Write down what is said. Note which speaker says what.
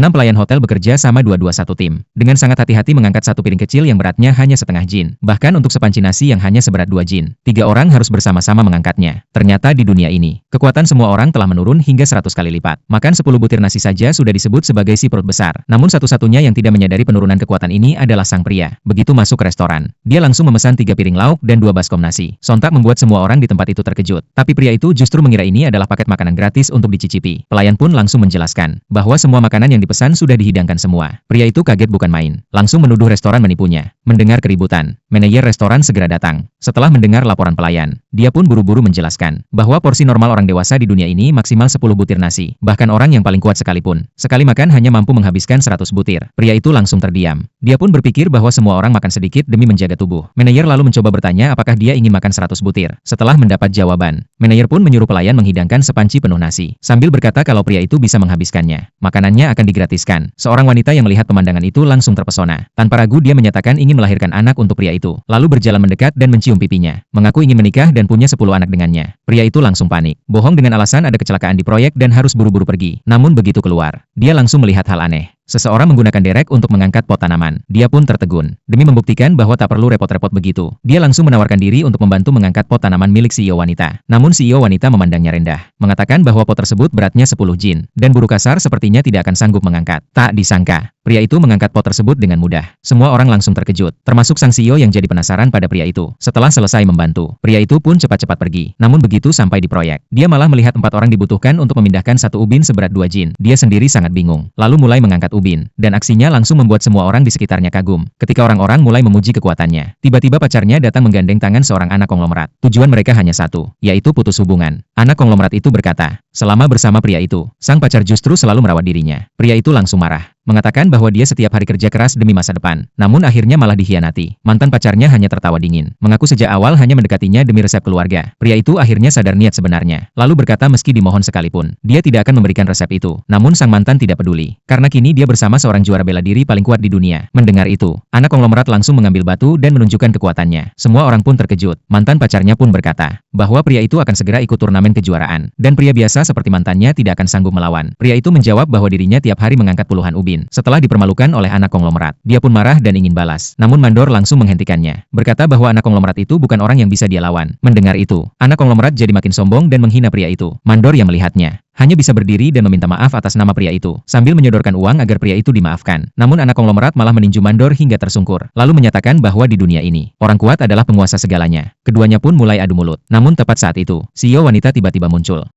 Speaker 1: Pelayan hotel bekerja sama dua-dua satu tim. Dengan sangat hati-hati mengangkat satu piring kecil yang beratnya hanya setengah jin. Bahkan untuk sepanci nasi yang hanya seberat 2 jin. 3 orang harus bersama-sama mengangkatnya. Ternyata di dunia ini, kekuatan semua orang telah menurun hingga 100 kali lipat. Makan 10 butir nasi saja sudah disebut sebagai si perut besar. Namun satu-satunya yang tidak menyadari penurunan kekuatan ini adalah sang pria. Begitu masuk ke restoran, dia langsung memesan 3 piring lauk dan 2 baskom nasi. Sontak membuat semua orang di tempat itu terkejut. Tapi pria itu justru mengira ini adalah paket makanan gratis untuk dicicipi. Pelayan pun langsung menjelaskan bahwa semua makanan yang dipesan sudah dihidangkan semua. Pria itu kaget bukan main. Langsung menuduh restoran menipunya. Mendengar keributan, manajer restoran segera datang. Setelah mendengar laporan pelayan, dia pun buru-buru menjelaskan bahwa porsi normal orang dewasa di dunia ini maksimal 10 butir nasi. Bahkan orang yang paling kuat sekalipun, sekali makan hanya mampu menghabiskan 100 butir. Pria itu langsung terdiam. Dia pun berpikir bahwa semua orang makan sedikit demi menjaga tubuh. Manajer lalu mencoba bertanya apakah dia ingin makan 100 butir. Setelah mendapat jawaban, manajer pun menyuruh pelayan menghidangkan sepanci penuh nasi. Sambil berkata kalau pria itu bisa menghabiskannya, makanannya akan digratiskan. Seorang wanita yang melihat pemandangan itu langsung terpesona. Tanpa ragu dia menyatakan ingin melahirkan anak untuk pria itu. Lalu berjalan mendekat dan mencium pipinya. Mengaku ingin menikah dan punya 10 anak dengannya. Pria itu langsung panik. Bohong dengan alasan ada kecelakaan di proyek dan harus buru-buru pergi. Namun begitu keluar, dia langsung melihat hal aneh. Seseorang menggunakan derek untuk mengangkat pot tanaman. Dia pun tertegun. Demi membuktikan bahwa tak perlu repot-repot begitu, dia langsung menawarkan diri untuk membantu mengangkat pot tanaman milik CEO wanita. Namun CEO wanita memandangnya rendah, mengatakan bahwa pot tersebut beratnya 10 jin, dan buruh kasar sepertinya tidak akan sanggup mengangkat. Tak disangka, pria itu mengangkat pot tersebut dengan mudah. Semua orang langsung terkejut, termasuk sang CEO yang jadi penasaran pada pria itu. Setelah selesai membantu, pria itu pun cepat-cepat pergi. Namun begitu sampai di proyek, dia malah melihat 4 orang dibutuhkan untuk memindahkan satu ubin seberat 2 jin. Dia sendiri sangat bingung, lalu mulai mengangkat ubin, dan aksinya langsung membuat semua orang di sekitarnya kagum. Ketika orang-orang mulai memuji kekuatannya, tiba-tiba pacarnya datang menggandeng tangan seorang anak konglomerat. Tujuan mereka hanya satu, yaitu putus hubungan. Anak konglomerat itu berkata, selama bersama pria itu, sang pacar justru selalu merawat dirinya. Pria itu langsung marah, mengatakan bahwa dia setiap hari kerja keras demi masa depan, namun akhirnya malah dikhianati. Mantan pacarnya hanya tertawa dingin, mengaku sejak awal hanya mendekatinya demi resep keluarga. Pria itu akhirnya sadar niat sebenarnya, lalu berkata meski dimohon sekalipun, dia tidak akan memberikan resep itu. Namun sang mantan tidak peduli, karena kini dia bersama seorang juara bela diri paling kuat di dunia. Mendengar itu, anak konglomerat langsung mengambil batu dan menunjukkan kekuatannya. Semua orang pun terkejut. Mantan pacarnya pun berkata bahwa pria itu akan segera ikut turnamen kejuaraan, dan pria biasa seperti mantannya tidak akan sanggup melawan. Pria itu menjawab bahwa dirinya tiap hari mengangkat puluhan ubin. Setelah dipermalukan oleh anak konglomerat, dia pun marah dan ingin balas. Namun mandor langsung menghentikannya, berkata bahwa anak konglomerat itu bukan orang yang bisa dia lawan. Mendengar itu, anak konglomerat jadi makin sombong dan menghina pria itu. Mandor yang melihatnya hanya bisa berdiri dan meminta maaf atas nama pria itu, sambil menyodorkan uang agar pria itu dimaafkan. Namun anak konglomerat malah meninju mandor hingga tersungkur, lalu menyatakan bahwa di dunia ini, orang kuat adalah penguasa segalanya. Keduanya pun mulai adu mulut. Namun tepat saat itu, CEO wanita tiba-tiba muncul.